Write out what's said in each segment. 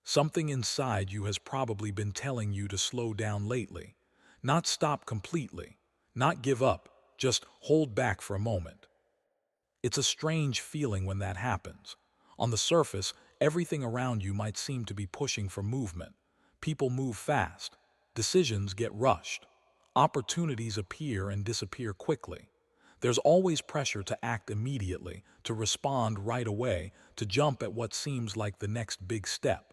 Something inside you has probably been telling you to slow down lately. Not stop completely, not give up, just hold back for a moment. It's a strange feeling when that happens. On the surface, everything around you might seem to be pushing for movement. People move fast. Decisions get rushed. Opportunities appear and disappear quickly. There's always pressure to act immediately, to respond right away, to jump at what seems like the next big step.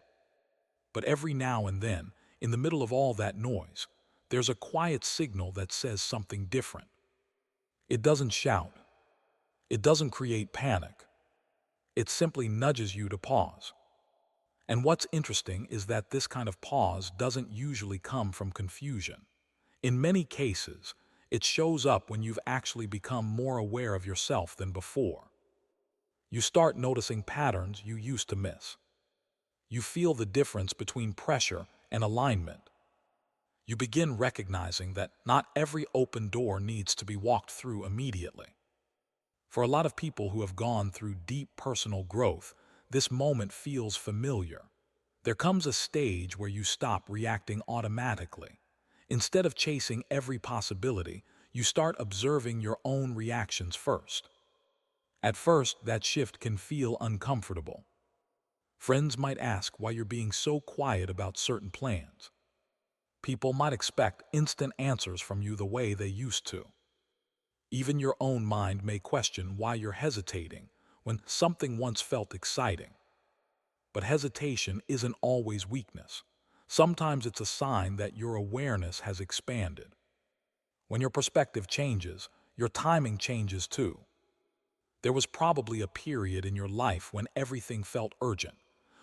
But every now and then, in the middle of all that noise, there's a quiet signal that says something different. It doesn't shout. It doesn't create panic. It simply nudges you to pause. And what's interesting is that this kind of pause doesn't usually come from confusion. In many cases, it shows up when you've actually become more aware of yourself than before. You start noticing patterns you used to miss. You feel the difference between pressure and alignment. You begin recognizing that not every open door needs to be walked through immediately. For a lot of people who have gone through deep personal growth, this moment feels familiar. There comes a stage where you stop reacting automatically. Instead of chasing every possibility, you start observing your own reactions first. At first, that shift can feel uncomfortable. Friends might ask why you're being so quiet about certain plans. People might expect instant answers from you the way they used to. Even your own mind may question why you're hesitating when something once felt exciting. But hesitation isn't always weakness. Sometimes it's a sign that your awareness has expanded. When your perspective changes, your timing changes too. There was probably a period in your life when everything felt urgent,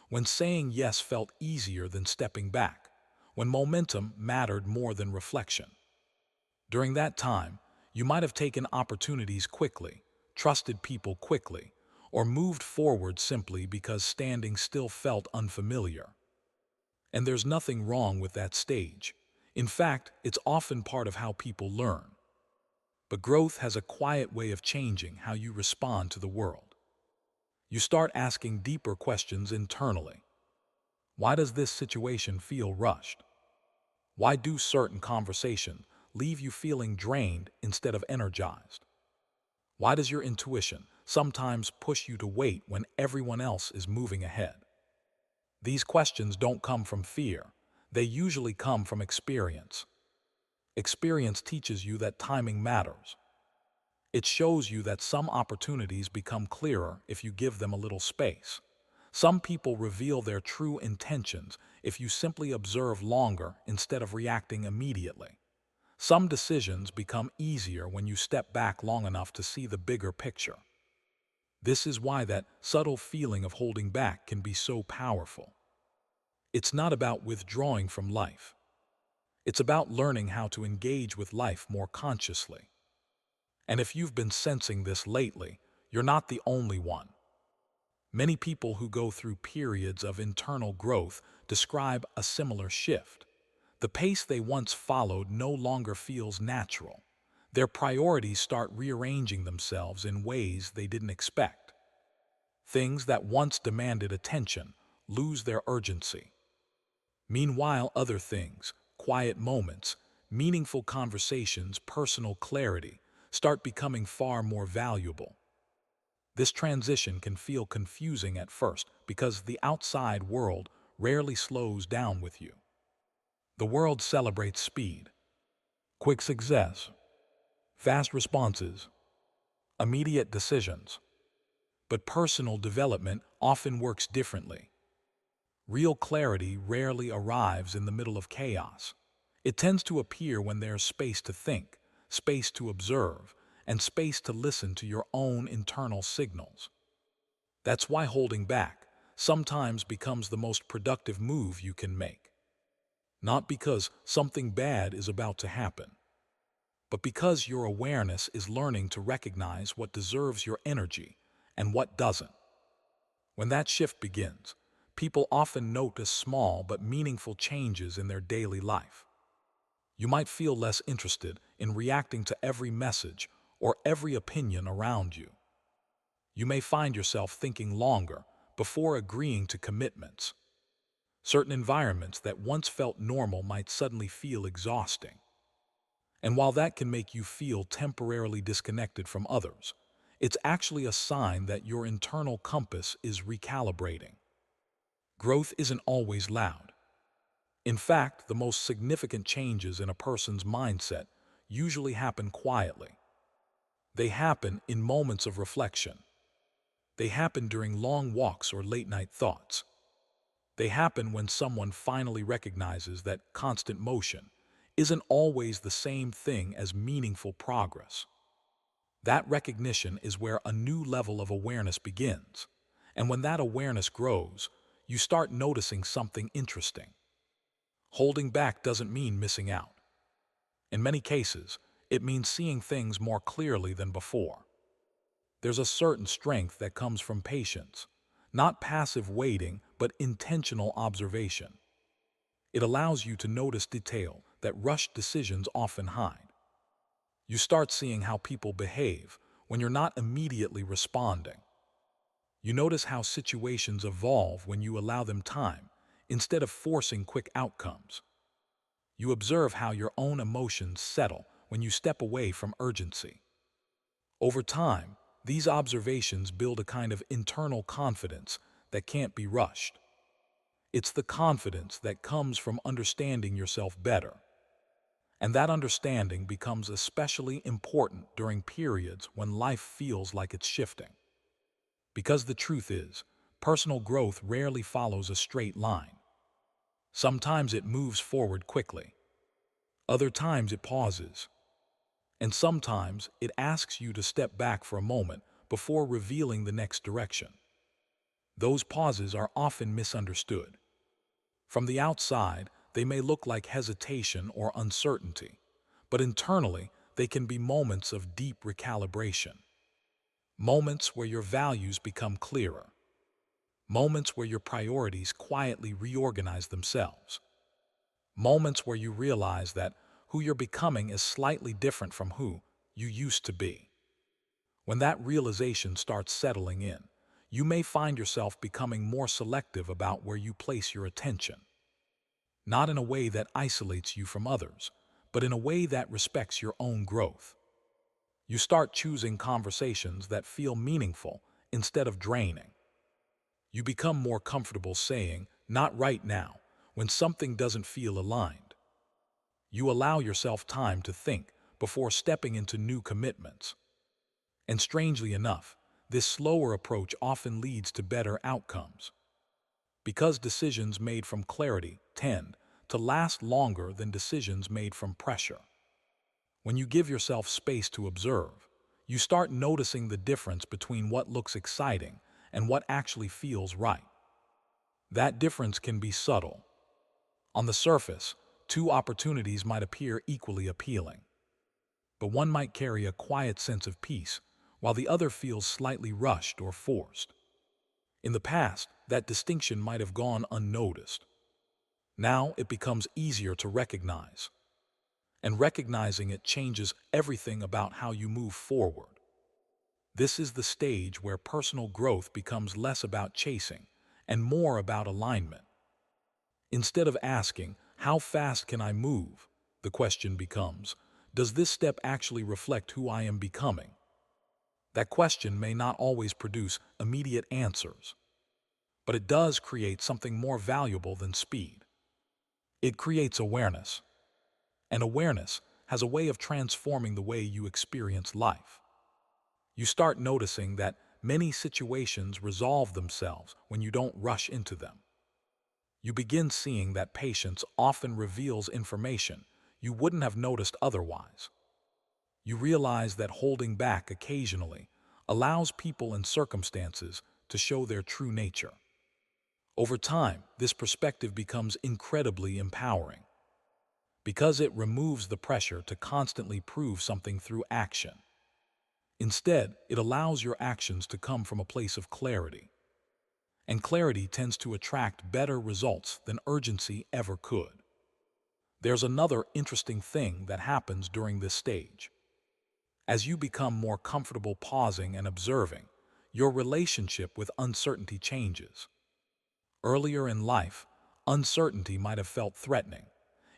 when saying yes felt easier than stepping back, when momentum mattered more than reflection. During that time, you might have taken opportunities quickly, trusted people quickly, or moved forward simply because standing still felt unfamiliar. And there's nothing wrong with that stage. In fact, it's often part of how people learn. But growth has a quiet way of changing how you respond to the world. You start asking deeper questions internally. Why does this situation feel rushed? Why do certain conversations leave you feeling drained instead of energized? Why does your intuition sometimes push you to wait when everyone else is moving ahead? These questions don't come from fear. They usually come from experience. Experience teaches you that timing matters. It shows you that some opportunities become clearer if you give them a little space. Some people reveal their true intentions if you simply observe longer instead of reacting immediately. Some decisions become easier when you step back long enough to see the bigger picture. This is why that subtle feeling of holding back can be so powerful. It's not about withdrawing from life. It's about learning how to engage with life more consciously. And if you've been sensing this lately, you're not the only one. Many people who go through periods of internal growth describe a similar shift. The pace they once followed no longer feels natural. Their priorities start rearranging themselves in ways they didn't expect. Things that once demanded attention lose their urgency. Meanwhile, other things, quiet moments, meaningful conversations, personal clarity, start becoming far more valuable. This transition can feel confusing at first because the outside world rarely slows down with you. The world celebrates speed, quick success, fast responses, immediate decisions. But personal development often works differently. Real clarity rarely arrives in the middle of chaos. It tends to appear when there's space to think, space to observe, and space to listen to your own internal signals. That's why holding back sometimes becomes the most productive move you can make. Not because something bad is about to happen, but because your awareness is learning to recognize what deserves your energy and what doesn't. When that shift begins, people often notice small but meaningful changes in their daily life. You might feel less interested in reacting to every message or every opinion around you. You may find yourself thinking longer before agreeing to commitments. Certain environments that once felt normal might suddenly feel exhausting. And while that can make you feel temporarily disconnected from others, it's actually a sign that your internal compass is recalibrating. Growth isn't always loud. In fact, the most significant changes in a person's mindset usually happen quietly. They happen in moments of reflection. They happen during long walks or late-night thoughts. They happen when someone finally recognizes that constant motion isn't always the same thing as meaningful progress. That recognition is where a new level of awareness begins. And when that awareness grows, you start noticing something interesting. Holding back doesn't mean missing out. In many cases, it means seeing things more clearly than before. There's a certain strength that comes from patience, not passive waiting, but intentional observation. It allows you to notice detail that rushed decisions often hide. You start seeing how people behave when you're not immediately responding. You notice how situations evolve when you allow them time instead of forcing quick outcomes. You observe how your own emotions settle when you step away from urgency. Over time, these observations build a kind of internal confidence that can't be rushed. It's the confidence that comes from understanding yourself better. And that understanding becomes especially important during periods when life feels like it's shifting. Because the truth is, personal growth rarely follows a straight line. Sometimes it moves forward quickly. Other times it pauses. And sometimes it asks you to step back for a moment before revealing the next direction. Those pauses are often misunderstood. From the outside, they may look like hesitation or uncertainty, but internally, they can be moments of deep recalibration. Moments where your values become clearer. Moments where your priorities quietly reorganize themselves. Moments where you realize that who you're becoming is slightly different from who you used to be. When that realization starts settling in, you may find yourself becoming more selective about where you place your attention. Not in a way that isolates you from others, but in a way that respects your own growth. You start choosing conversations that feel meaningful instead of draining. You become more comfortable saying, "Not right now," when something doesn't feel aligned. You allow yourself time to think before stepping into new commitments. And strangely enough, this slower approach often leads to better outcomes. Because decisions made from clarity tend to last longer than decisions made from pressure. When you give yourself space to observe, you start noticing the difference between what looks exciting and what actually feels right. That difference can be subtle. On the surface, two opportunities might appear equally appealing, but one might carry a quiet sense of peace, while the other feels slightly rushed or forced. In the past, that distinction might have gone unnoticed. Now it becomes easier to recognize. And recognizing it changes everything about how you move forward. This is the stage where personal growth becomes less about chasing and more about alignment. Instead of asking, "How fast can I move?" the question becomes, "Does this step actually reflect who I am becoming?" That question may not always produce immediate answers, but it does create something more valuable than speed. It creates awareness. And awareness has a way of transforming the way you experience life. You start noticing that many situations resolve themselves when you don't rush into them. You begin seeing that patience often reveals information you wouldn't have noticed otherwise. You realize that holding back occasionally allows people and circumstances to show their true nature. Over time, this perspective becomes incredibly empowering because it removes the pressure to constantly prove something through action. Instead, it allows your actions to come from a place of clarity. And clarity tends to attract better results than urgency ever could. There's another interesting thing that happens during this stage. As you become more comfortable pausing and observing, your relationship with uncertainty changes. Earlier in life, uncertainty might have felt threatening.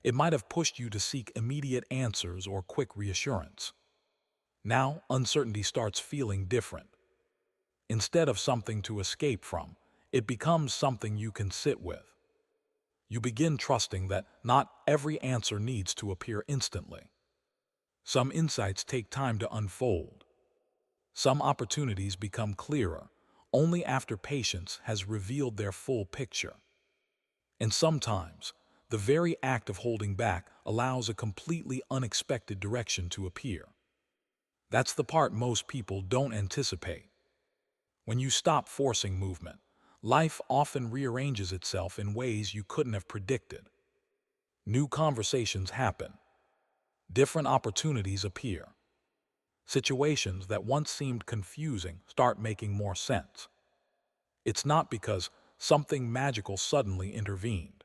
It might have pushed you to seek immediate answers or quick reassurance. Now, uncertainty starts feeling different. Instead of something to escape from, it becomes something you can sit with. You begin trusting that not every answer needs to appear instantly. Some insights take time to unfold. Some opportunities become clearer only after patience has revealed their full picture. And sometimes, the very act of holding back allows a completely unexpected direction to appear. That's the part most people don't anticipate. When you stop forcing movement, life often rearranges itself in ways you couldn't have predicted. New conversations happen. Different opportunities appear. Situations that once seemed confusing start making more sense. It's not because something magical suddenly intervened.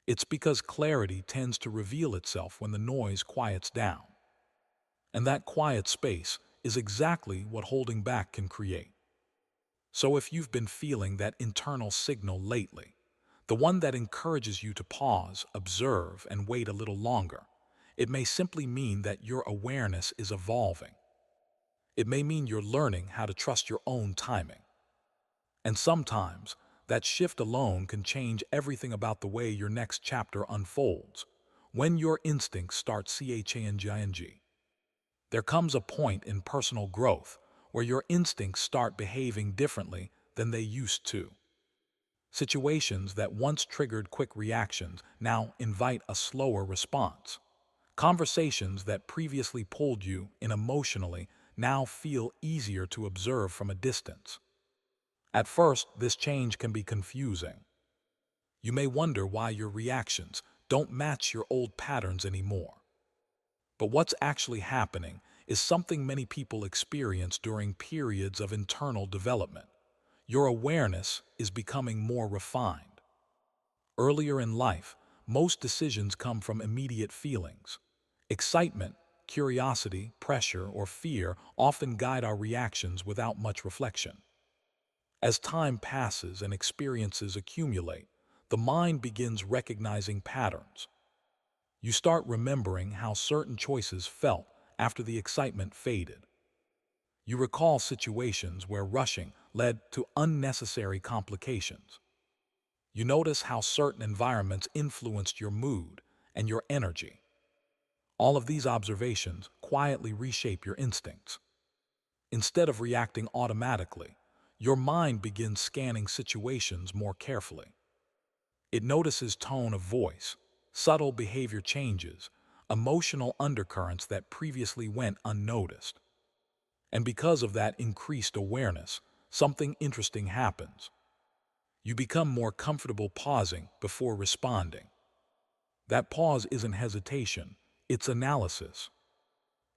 It's because clarity tends to reveal itself when the noise quiets down. And that quiet space is exactly what holding back can create. So if you've been feeling that internal signal lately, the one that encourages you to pause, observe, and wait a little longer, it may simply mean that your awareness is evolving. It may mean you're learning how to trust your own timing. And sometimes, that shift alone can change everything about the way your next chapter unfolds. When your instincts start changing, there comes a point in personal growth where your instincts start behaving differently than they used to. Situations that once triggered quick reactions now invite a slower response. Conversations that previously pulled you in emotionally now feel easier to observe from a distance. At first, this change can be confusing. You may wonder why your reactions don't match your old patterns anymore. But what's actually happening is something many people experience during periods of internal development. Your awareness is becoming more refined. Earlier in life, most decisions come from immediate feelings. Excitement, curiosity, pressure, or fear often guide our reactions without much reflection. As time passes and experiences accumulate, the mind begins recognizing patterns. You start remembering how certain choices felt after the excitement faded. You recall situations where rushing led to unnecessary complications. You notice how certain environments influenced your mood and your energy. All of these observations quietly reshape your instincts. Instead of reacting automatically, your mind begins scanning situations more carefully. It notices tone of voice, subtle behavior changes, emotional undercurrents that previously went unnoticed. And because of that increased awareness, something interesting happens. You become more comfortable pausing before responding. That pause isn't hesitation, it's analysis.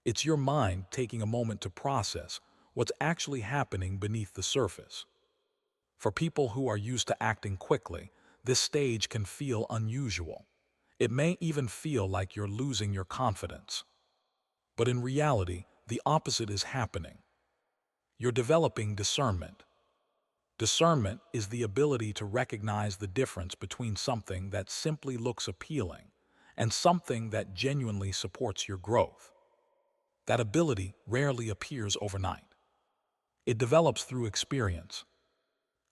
It's your mind taking a moment to process what's actually happening beneath the surface. For people who are used to acting quickly, this stage can feel unusual. It may even feel like you're losing your confidence. But in reality, the opposite is happening. You're developing discernment. Discernment is the ability to recognize the difference between something that simply looks appealing and something that genuinely supports your growth. That ability rarely appears overnight. It develops through experience.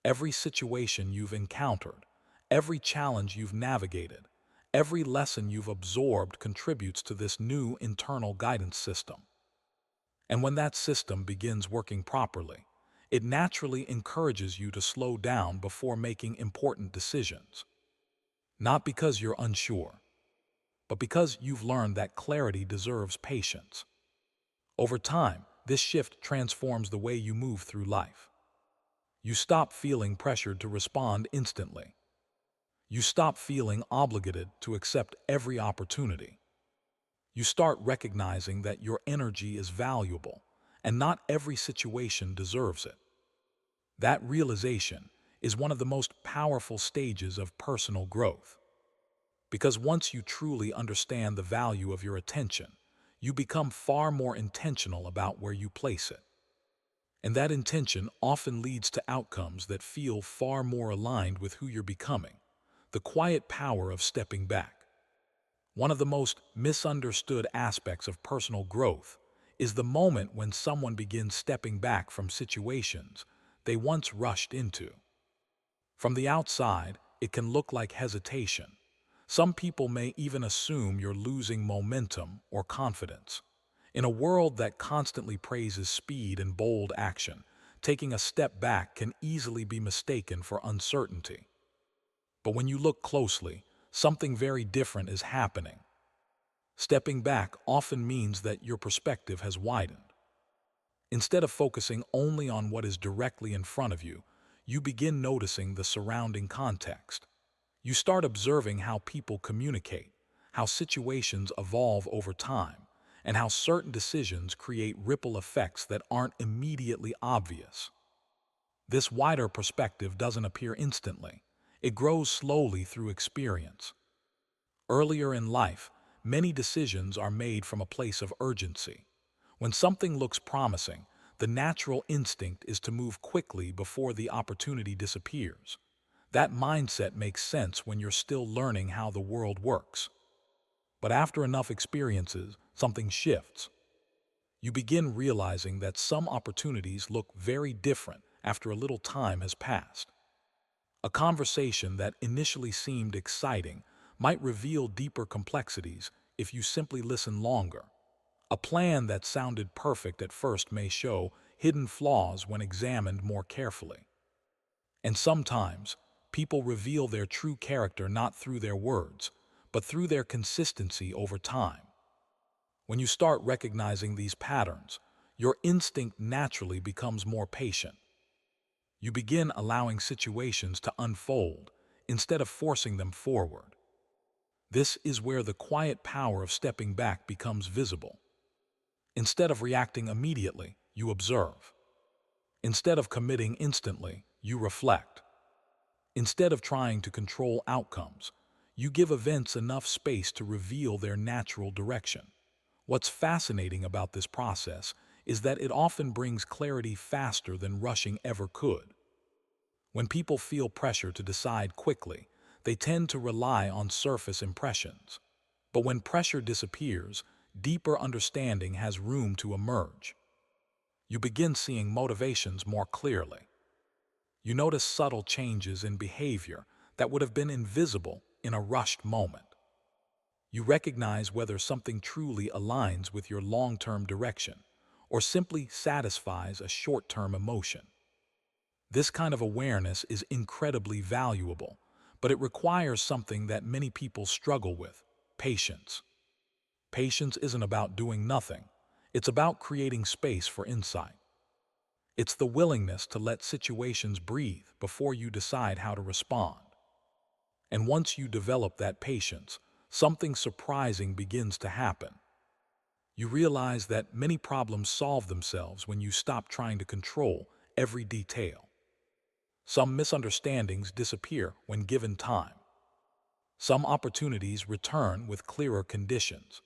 Every situation you've encountered, every challenge you've navigated, every lesson you've absorbed contributes to this new internal guidance system. And when that system begins working properly, it naturally encourages you to slow down before making important decisions. Not because you're unsure, but because you've learned that clarity deserves patience. Over time, this shift transforms the way you move through life. You stop feeling pressured to respond instantly. You stop feeling obligated to accept every opportunity. You start recognizing that your energy is valuable, and not every situation deserves it. That realization is one of the most powerful stages of personal growth. Because once you truly understand the value of your attention, you become far more intentional about where you place it. And that intention often leads to outcomes that feel far more aligned with who you're becoming, the quiet power of stepping back. One of the most misunderstood aspects of personal growth is the moment when someone begins stepping back from situations they once rushed into. From the outside, it can look like hesitation. Some people may even assume you're losing momentum or confidence. In a world that constantly praises speed and bold action, taking a step back can easily be mistaken for uncertainty. But when you look closely, something very different is happening. Stepping back often means that your perspective has widened. Instead of focusing only on what is directly in front of you, you begin noticing the surrounding context. You start observing how people communicate, how situations evolve over time, and how certain decisions create ripple effects that aren't immediately obvious. This wider perspective doesn't appear instantly. It grows slowly through experience. Earlier in life, many decisions are made from a place of urgency. When something looks promising, the natural instinct is to move quickly before the opportunity disappears. That mindset makes sense when you're still learning how the world works. But after enough experiences, something shifts. You begin realizing that some opportunities look very different after a little time has passed. A conversation that initially seemed exciting might reveal deeper complexities if you simply listen longer. A plan that sounded perfect at first may show hidden flaws when examined more carefully. And sometimes, people reveal their true character not through their words, but through their consistency over time. When you start recognizing these patterns, your instinct naturally becomes more patient. You begin allowing situations to unfold instead of forcing them forward. This is where the quiet power of stepping back becomes visible. Instead of reacting immediately, you observe. Instead of committing instantly, you reflect. Instead of trying to control outcomes, you give events enough space to reveal their natural direction. What's fascinating about this process is that it often brings clarity faster than rushing ever could. When people feel pressure to decide quickly, they tend to rely on surface impressions. But when pressure disappears, deeper understanding has room to emerge. You begin seeing motivations more clearly. You notice subtle changes in behavior that would have been invisible in a rushed moment. You recognize whether something truly aligns with your long-term direction or simply satisfies a short-term emotion. This kind of awareness is incredibly valuable, but it requires something that many people struggle with: patience. Patience isn't about doing nothing. It's about creating space for insight. It's the willingness to let situations breathe before you decide how to respond. And once you develop that patience, something surprising begins to happen. You realize that many problems solve themselves when you stop trying to control every detail. Some misunderstandings disappear when given time. Some opportunities return with clearer conditions.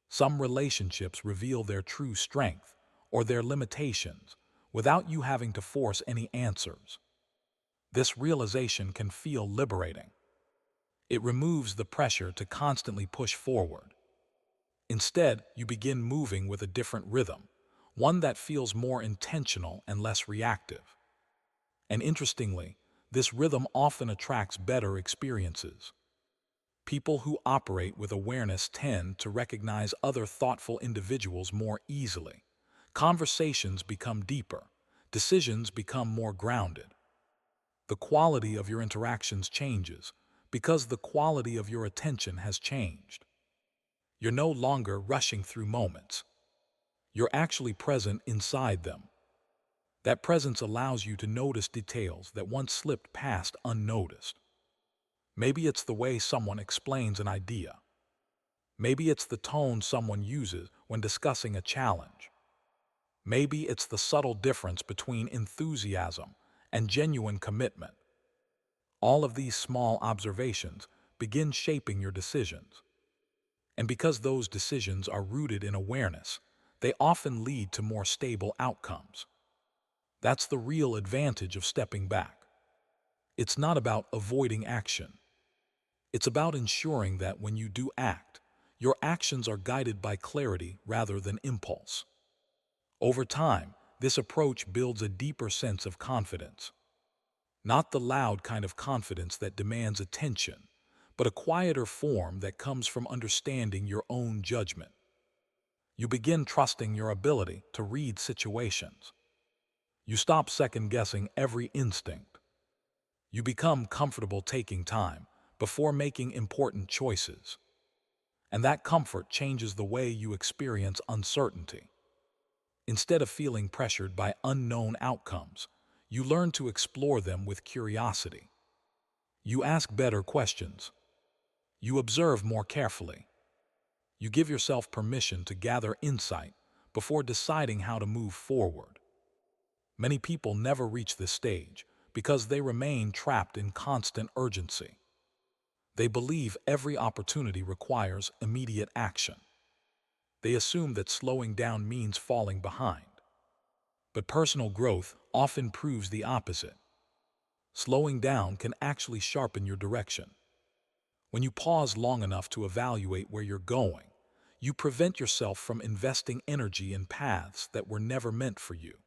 Some relationships reveal their true strength or their limitations without you having to force any answers. This realization can feel liberating. It removes the pressure to constantly push forward. Instead, you begin moving with a different rhythm, one that feels more intentional and less reactive. And interestingly, this rhythm often attracts better experiences. People who operate with awareness tend to recognize other thoughtful individuals more easily. Conversations become deeper. Decisions become more grounded. The quality of your interactions changes because the quality of your attention has changed. You're no longer rushing through moments. You're actually present inside them. That presence allows you to notice details that once slipped past unnoticed. Maybe it's the way someone explains an idea. Maybe it's the tone someone uses when discussing a challenge. Maybe it's the subtle difference between enthusiasm and genuine commitment. All of these small observations begin shaping your decisions. And because those decisions are rooted in awareness, they often lead to more stable outcomes. That's the real advantage of stepping back. It's not about avoiding action. It's about ensuring that when you do act, your actions are guided by clarity rather than impulse. Over time, this approach builds a deeper sense of confidence. Not the loud kind of confidence that demands attention, but a quieter form that comes from understanding your own judgment. You begin trusting your ability to read situations. You stop second-guessing every instinct. You become comfortable taking time before making important choices. And that comfort changes the way you experience uncertainty. Instead of feeling pressured by unknown outcomes, you learn to explore them with curiosity. You ask better questions. You observe more carefully. You give yourself permission to gather insight before deciding how to move forward. Many people never reach this stage because they remain trapped in constant urgency. They believe every opportunity requires immediate action. They assume that slowing down means falling behind. But personal growth often proves the opposite. Slowing down can actually sharpen your direction. When you pause long enough to evaluate where you're going, you prevent yourself from investing energy in paths that were never meant for you.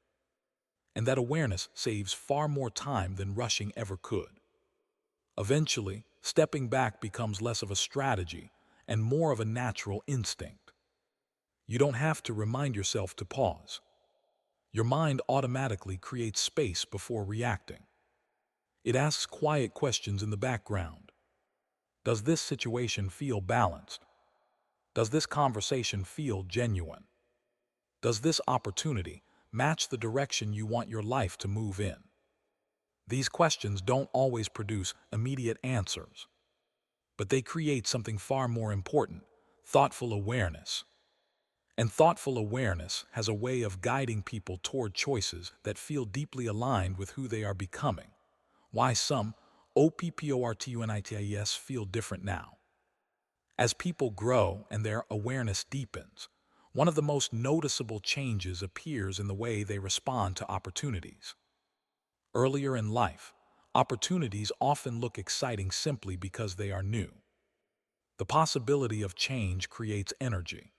And that awareness saves far more time than rushing ever could. Eventually, stepping back becomes less of a strategy and more of a natural instinct. You don't have to remind yourself to pause. Your mind automatically creates space before reacting. It asks quiet questions in the background. Does this situation feel balanced? Does this conversation feel genuine? Does this opportunity match the direction you want your life to move in? These questions don't always produce immediate answers, but they create something far more important: thoughtful awareness. And thoughtful awareness has a way of guiding people toward choices that feel deeply aligned with who they are becoming. Why some OPPORTUNITIS feel different now. As people grow and their awareness deepens, one of the most noticeable changes appears in the way they respond to opportunities. Earlier in life, opportunities often look exciting simply because they are new. The possibility of change creates energy.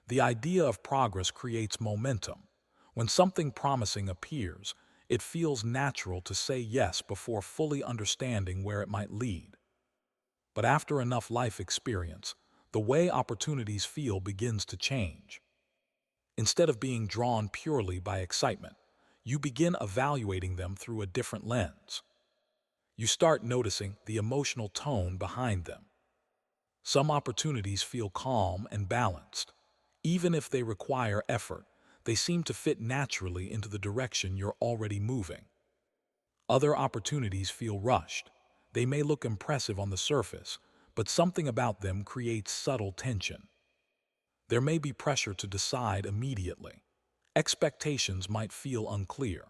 The idea of progress creates momentum. When something promising appears, it feels natural to say yes before fully understanding where it might lead. But after enough life experience, the way opportunities feel begins to change. Instead of being drawn purely by excitement, you begin evaluating them through a different lens. You start noticing the emotional tone behind them. Some opportunities feel calm and balanced. Even if they require effort, they seem to fit naturally into the direction you're already moving. Other opportunities feel rushed. They may look impressive on the surface, but something about them creates subtle tension. There may be pressure to decide immediately. Expectations might feel unclear.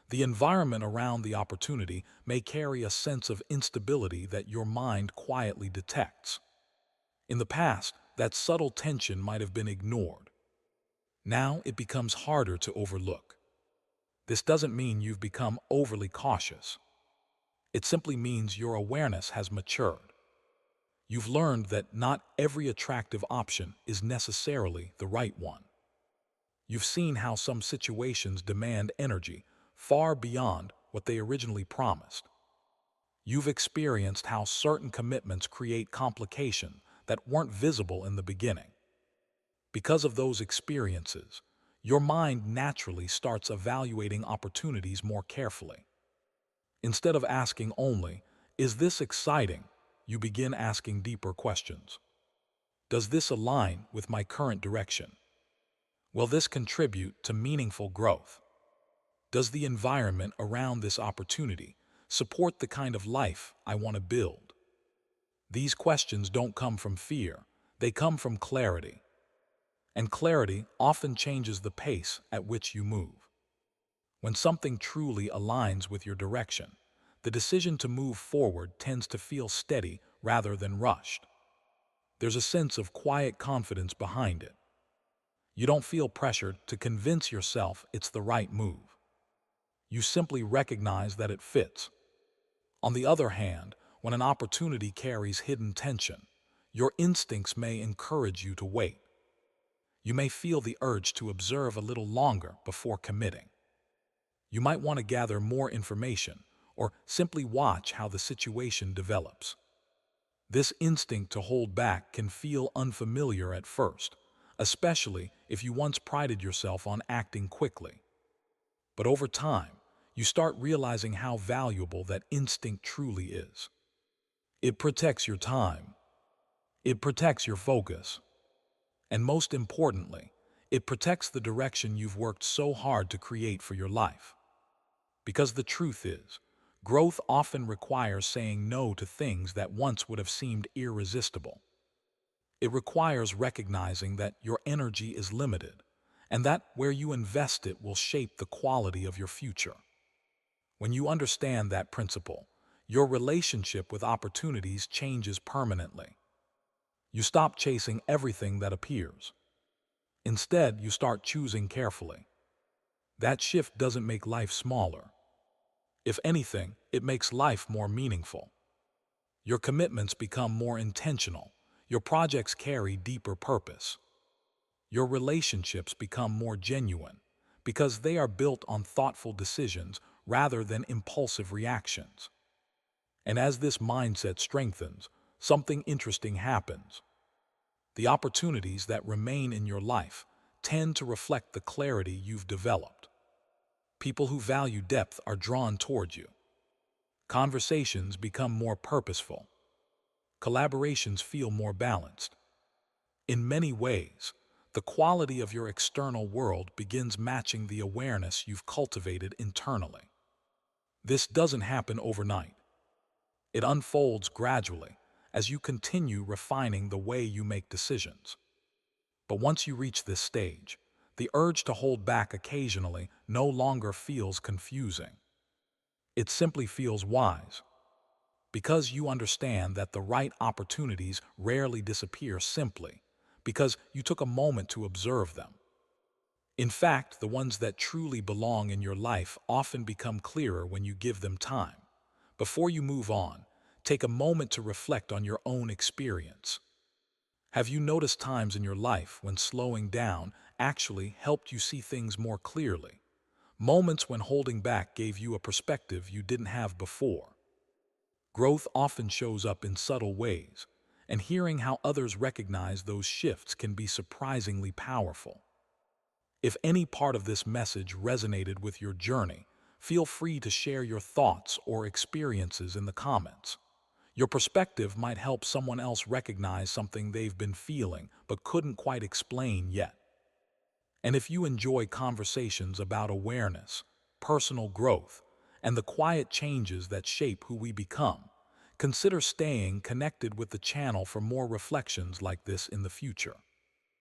The environment around the opportunity may carry a sense of instability that your mind quietly detects. In the past, that subtle tension might have been ignored. Now it becomes harder to overlook. This doesn't mean you've become overly cautious. It simply means your awareness has matured. You've learned that not every attractive option is necessarily the right one. You've seen how some situations demand energy far beyond what they originally promised. You've experienced how certain commitments create complications that weren't visible in the beginning. Because of those experiences, your mind naturally starts evaluating opportunities more carefully. Instead of asking only, "Is this exciting?" you begin asking deeper questions. Does this align with my current direction? Will this contribute to meaningful growth? Does the environment around this opportunity support the kind of life I want to build? These questions don't come from fear, they come from clarity. And clarity often changes the pace at which you move. When something truly aligns with your direction, the decision to move forward tends to feel steady rather than rushed. There's a sense of quiet confidence behind it. You don't feel pressured to convince yourself it's the right move. You simply recognize that it fits. On the other hand, when an opportunity carries hidden tension, your instincts may encourage you to wait. You may feel the urge to observe a little longer before committing. You might want to gather more information or simply watch how the situation develops. This instinct to hold back can feel unfamiliar at first, especially if you once prided yourself on acting quickly. But over time, you start realizing how valuable that instinct truly is. It protects your time, it protects your focus, and most importantly, it protects the direction you've worked so hard to create for your life. Because the truth is, growth often requires saying no to things that once would have seemed irresistible. It requires recognizing that your energy is limited and that where you invest it will shape the quality of your future. When you understand that principle, your relationship with opportunities changes permanently. You stop chasing everything that appears. Instead, you start choosing carefully. That shift doesn't make life smaller. If anything, it makes life more meaningful. Your commitments become more intentional. Your projects carry deeper purpose. Your relationships become more genuine because they are built on thoughtful decisions rather than impulsive reactions. And as this mindset strengthens, something interesting happens. The opportunities that remain in your life tend to reflect the clarity you've developed. People who value depth are drawn toward you. Conversations become more purposeful. Collaborations feel more balanced. In many ways, the quality of your external world begins matching the awareness you've cultivated internally. This doesn't happen overnight. It unfolds gradually as you continue refining the way you make decisions. But once you reach this stage, the urge to hold back occasionally no longer feels confusing. It simply feels wise, because you understand that the right opportunities rarely disappear simply because you took a moment to observe them. In fact, the ones that truly belong in your life often become clearer when you give them time. Before you move on, take a moment to reflect on your own experience. Have you noticed times in your life when slowing down actually helped you see things more clearly? Moments when holding back gave you a perspective you didn't have before. Growth often shows up in subtle ways, and hearing how others recognize those shifts can be surprisingly powerful. If any part of this message resonated with your journey, feel free to share your thoughts or experiences in the comments. Your perspective might help someone else recognize something they've been feeling but couldn't quite explain yet. And if you enjoy conversations about awareness, personal growth, and the quiet changes that shape who we become, consider staying connected with the channel for more reflections like this in the future.